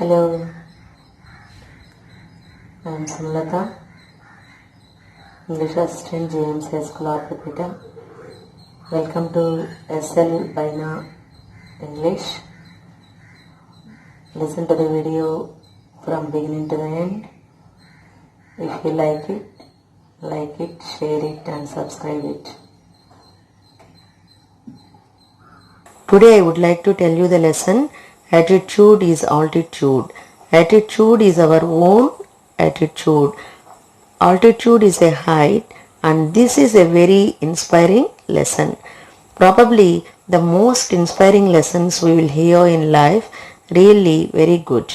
Hello, I am Samlata, English Assistant JMC School Orthopedic. Welcome to SL Baina English. Listen to the video from beginning to the end. If you like it, share it and subscribe it. Today I would like to tell you the lesson Attitude is altitude. Attitude is our own attitude. Altitude is a height, and this is a very inspiring lesson. Probably the most inspiring lessons we will hear in life. Really very good.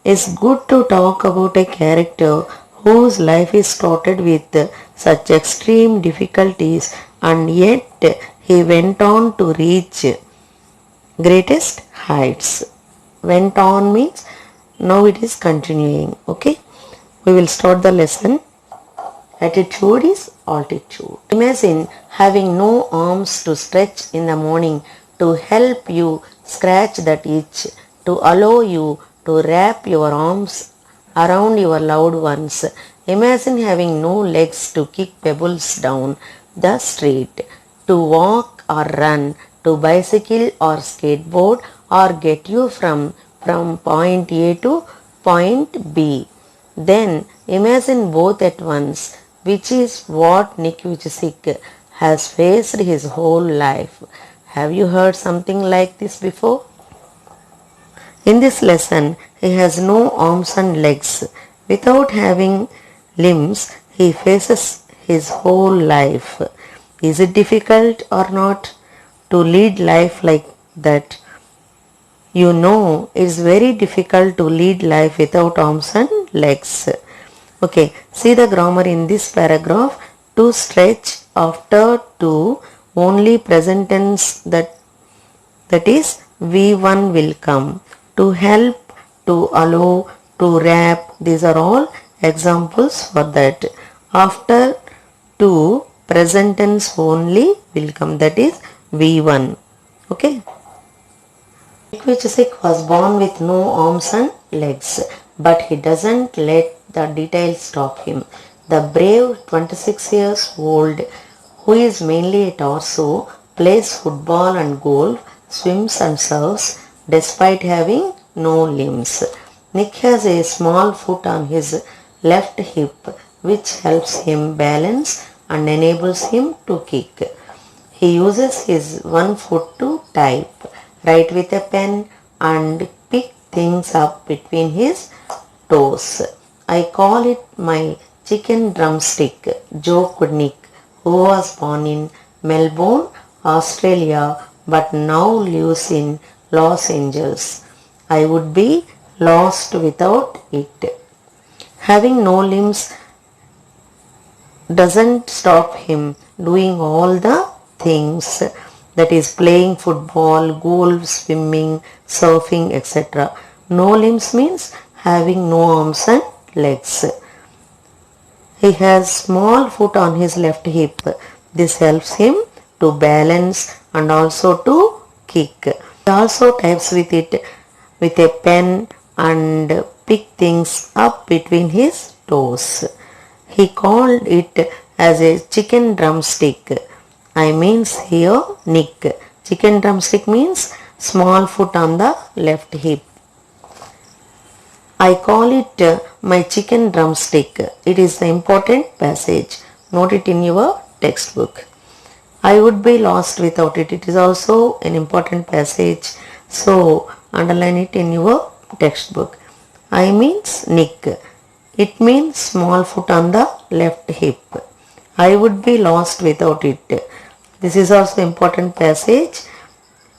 It's good to talk about a character whose life is started with such extreme difficulties, and yet he went on to reach greatest heights. Went on means now it is continuing. Okay, we will start the lesson. Attitude is altitude. Imagine having no arms to stretch in the morning to help you scratch that itch, to allow you to wrap your arms around your loved ones. Imagine having no legs to kick pebbles down the street, to walk or run, to bicycle or skateboard or get you from point A to point B. Then imagine both at once, which is what Nick Vujicic has faced his whole life. Have you heard something like this before? In this lesson, he has no arms and legs. Without having limbs, he faces his whole life. Is it difficult or not to lead life like that? You know, it's very difficult to lead life without arms and legs. Okay, see the grammar in this paragraph. To stretch after to only present tense that is V1 will come. To help, to allow, to wrap, these are all examples for that. After to present tense only will come, that is V1. Okay. Nick Vujicic was born with no arms and legs, but he doesn't let the details stop him. The brave 26 years old, who is mainly a torso, plays football and golf, swims and surfs despite having no limbs. Nick has a small foot on his left hip, which helps him balance and enables him to kick. He uses his one foot to type, write with a pen and pick things up between his toes. I call it my chicken drumstick, joked Nick, who was born in Melbourne, Australia, but now lives in Los Angeles. I would be lost without it. Having no limbs doesn't stop him doing all the things, that is playing football, golf, swimming, surfing, etc. No limbs means having no arms and legs. He has small foot on his left hip. This helps him to balance and also to kick. He also types with it with a pen and pick things up between his toes. He called it as a chicken drumstick. I means here Nick. Chicken drumstick means small foot on the left hip. I call it my chicken drumstick. It is the important passage. Note it in your textbook. I would be lost without it. It is also an important passage. So underline it in your textbook. I means Nick. It means small foot on the left hip. I would be lost without it. This is also important passage.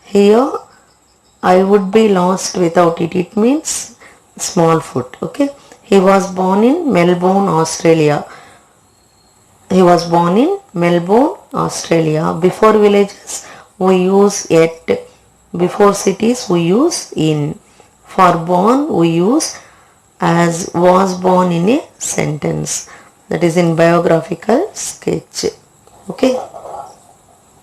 Here I would be lost without it. It means small foot. Okay. He was born in Melbourne, Australia. He was born in Melbourne, Australia. Before villages we use at. Before cities we use in. For born we use as, was born in a sentence. That is in biographical sketch. Okay.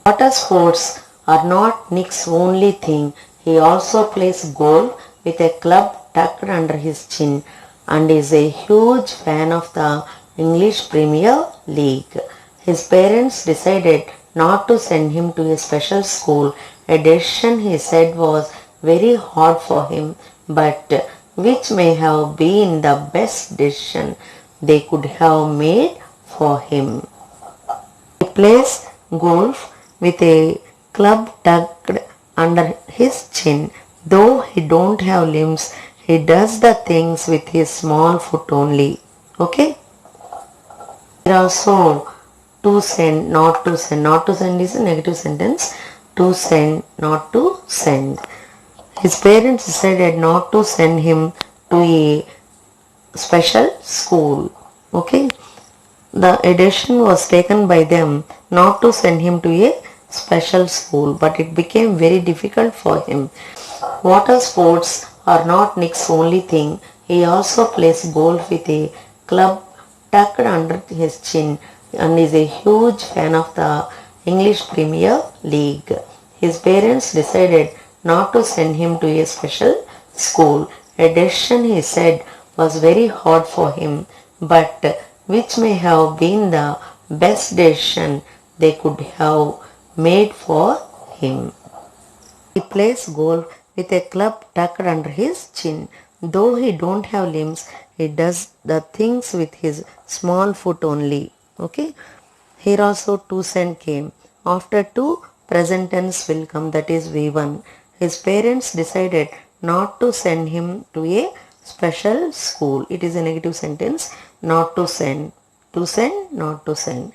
Water sports are not Nick's only thing. He also plays golf with a club tucked under his chin and is a huge fan of the English Premier League. His parents decided not to send him to a special school, a decision he said was very hard for him, but which may have been the best decision they could have made for him. He plays golf with a club tucked under his chin. Though he don't have limbs, he does the things with his small foot only. Okay? There are also to send, not to send. Not to send is a negative sentence. To send, not to send. His parents decided not to send him to a special school. Okay? The decision was taken by them not to send him to a special school, but it became very difficult for him. Water sports are not Nick's only thing. He also plays golf with a club tucked under his chin and is a huge fan of the English Premier League. His parents decided not to send him to a special school, a decision he said was very hard for him, but which may have been the best decision they could have made for him. He plays golf with a club tucked under his chin. Though he don't have limbs, he does the things with his small foot only. Okay. Here also to send came. After to, present tense will come, that is V1. His parents decided not to send him to a special school. It is a negative sentence. Not to send. To send, not to send.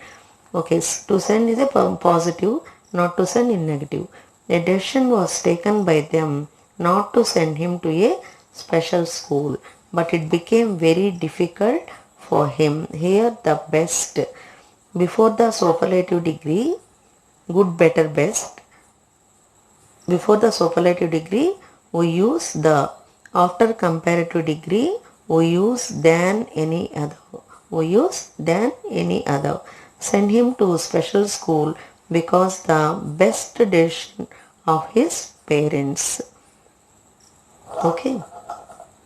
Okay, to send is a positive, not to send in negative. A decision was taken by them not to send him to a special school, but it became very difficult for him. Here the best. Before the superlative degree, good, better, best. Before the superlative degree, we use the. After comparative degree, we use than any other. We use than any other. Send him to special school because the best decision of his parents. Okay.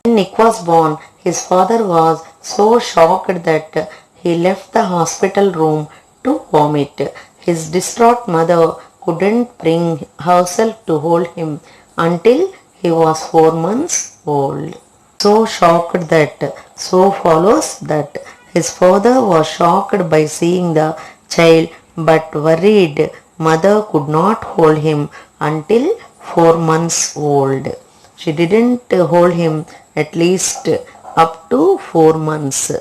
When Nick was born, his father was so shocked that he left the hospital room to vomit. His distraught mother couldn't bring herself to hold him until he was 4 months old. So shocked that, so follows that his father was shocked by seeing the child, but worried mother could not hold him until 4 months old. She didn't hold him at least up to 4 months.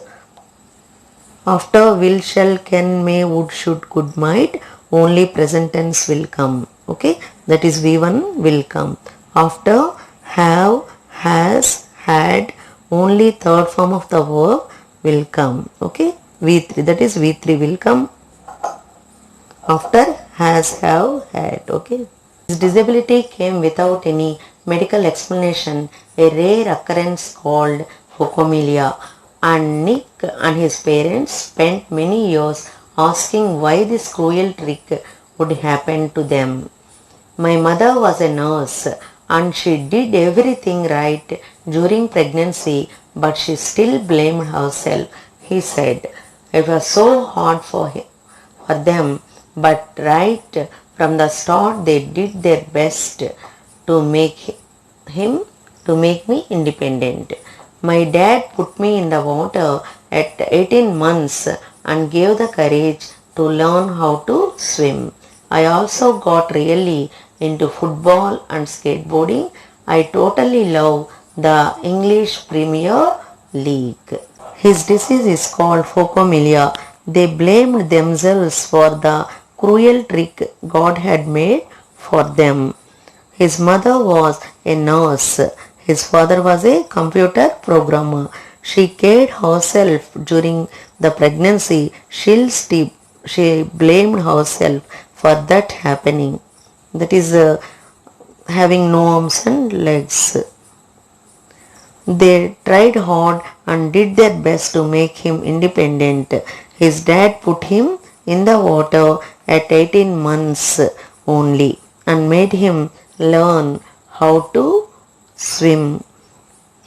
After will, shall, can, may, would, should, could, might, only present tense will come. Okay, that is V1 will come. After have, has, had, only third form of the verb will come. Okay, V3, that is V3 will come after has, have, had. Okay. His disability came without any medical explanation, a rare occurrence called phocomelia, and Nick and his parents spent many years asking why this cruel trick would happen to them. My mother was a nurse and she did everything right during pregnancy, but she still blamed herself, he said. It was so hard for them, but right from the start they did their best to make me independent. My dad put me in the water at 18 months and gave the courage to learn how to swim. I also got really into football and skateboarding. I totally love the English Premier League. His disease is called phocomelia. They blamed themselves for the cruel trick God had made for them. His mother was a nurse. His father was a computer programmer. She cared herself during the pregnancy. She blamed herself for that happening. That is having no arms and legs. They tried hard and did their best to make him independent. His dad put him in the water at 18 months only and made him learn how to swim.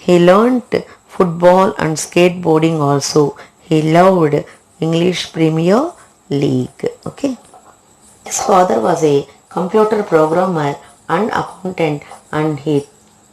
He learnt football and skateboarding also. He loved English Premier League. Okay. His father was a computer programmer and accountant, and he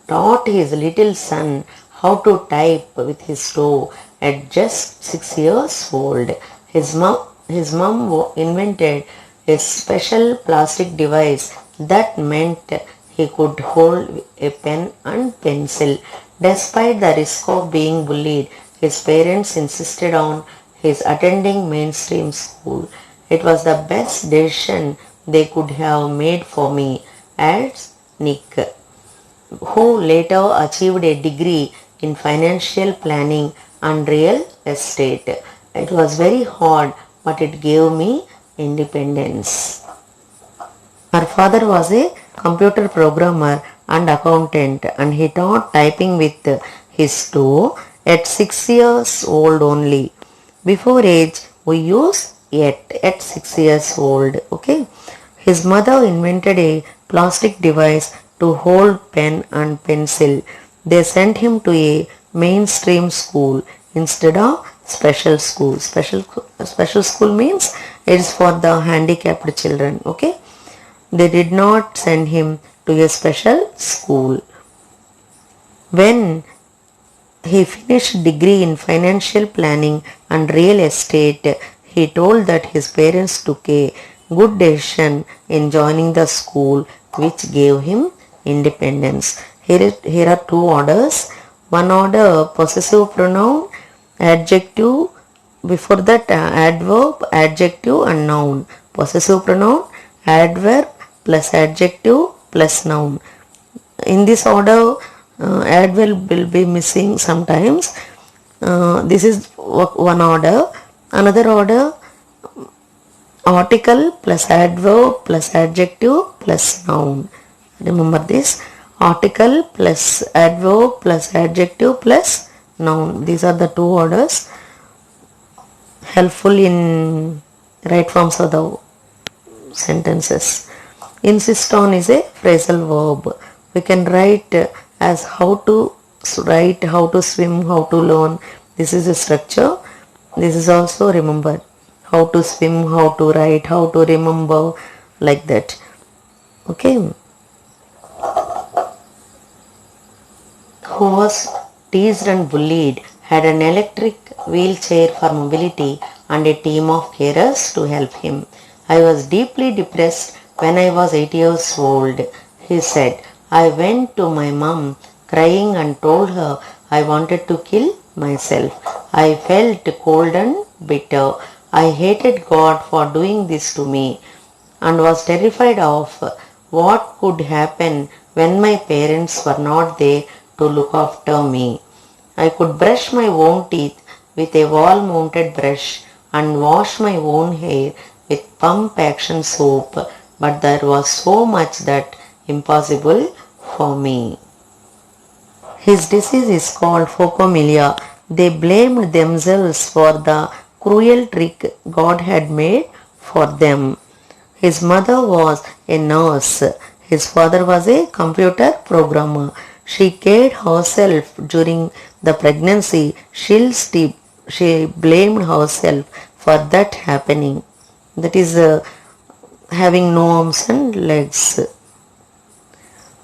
taught his little son how to type with his toe at just 6 years old. His mom invented a special plastic device that meant he could hold a pen and pencil. Despite the risk of being bullied, his parents insisted on his attending mainstream school. It was the best decision they could have made for me, adds Nick, who later achieved a degree in financial planning and real estate. It was very hard, but it gave me independence. Her father was a computer programmer and accountant, and he taught typing with his toe at 6 years old only. Before age, we use at 6 years old. Okay. His mother invented a plastic device to hold pen and pencil. They sent him to a mainstream school instead of special school. Special school means it is for the handicapped children. Okay. They did not send him to a special school. When he finished degree in financial planning and real estate, he told that his parents took a good decision in joining the school, which gave him independence. Here are two orders. One order, possessive pronoun, adjective, before that adverb, adjective and noun. Possessive pronoun, adverb plus adjective plus noun. In this order, adverb will be missing sometimes. This is one order. Another order, article plus adverb plus adjective plus noun. Remember this, article plus adverb plus adjective plus noun. These are the two orders helpful in right forms of the sentences. Insist on is a phrasal verb. We can write as how to write, how to swim, how to learn. This is a structure. This is also remember. How to swim, how to write, how to remember, like that. Okay. Who was teased and bullied, had an electric wheelchair for mobility and a team of carers to help him. I was deeply depressed when I was 8 years old, he said. I went to my mom crying and told her I wanted to kill myself. I felt cold and bitter. I hated God for doing this to me and was terrified of what could happen when my parents were not there to look after me. I could brush my own teeth with a wall-mounted brush and wash my own hair with pump action soap, but there was so much that impossible for me. His disease is called phocomelia. They blamed themselves for the cruel trick God had made for them. His mother was a nurse. His father was a computer programmer. She cared herself during the pregnancy. She blamed herself for that happening. That is having no arms and legs.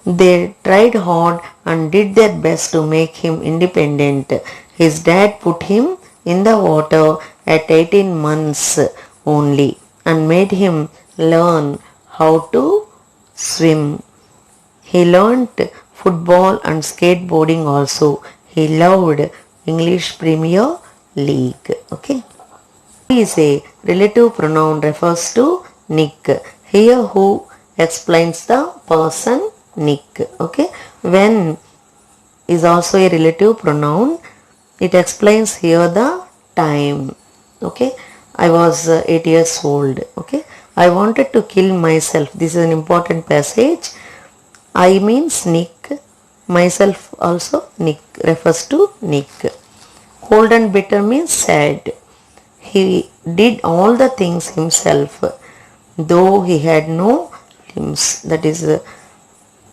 They tried hard and did their best to make him independent. His dad put him in the water at 18 months only and made him learn how to swim. He learnt football and skateboarding also. He loved English Premier League. Okay. Who is a relative pronoun refers to Nick. Here who explains the person Nick. Okay. When is also a relative pronoun. It explains here the time. Okay. I was 8 years old. Okay. I wanted to kill myself. This is an important passage. I means Nick. Myself also Nick refers to Nick. Cold and bitter means sad. He did all the things himself, though he had no limbs. That is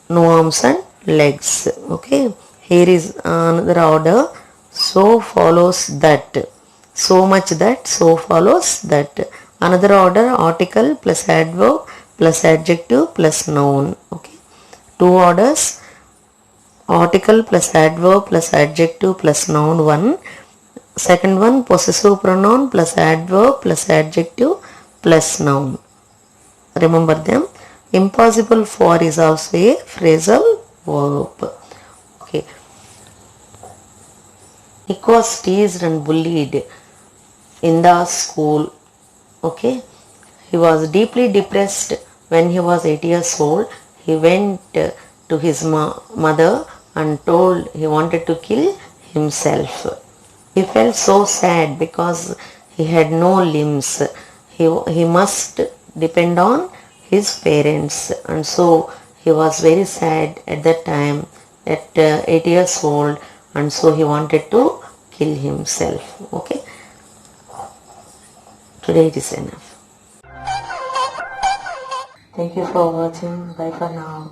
no arms and legs. Okay. Here is another order. So follows that. So much that, so follows that. Another order, article plus adverb plus adjective plus noun. Okay. Two orders, article plus adverb plus adjective plus noun 1. Second one, possessive pronoun plus adverb plus adjective plus noun. Remember them. Impossible for is also a phrasal verb. Okay. Nick was teased and bullied in the school. Okay. He was deeply depressed when he was 8 years old. He went to his mother and told he wanted to kill himself. He felt so sad because he had no limbs. He must depend on his parents, and so he was very sad at that time at 8 years old, and so he wanted to kill himself. Okay, today it is enough. Thank you for watching. Bye for now.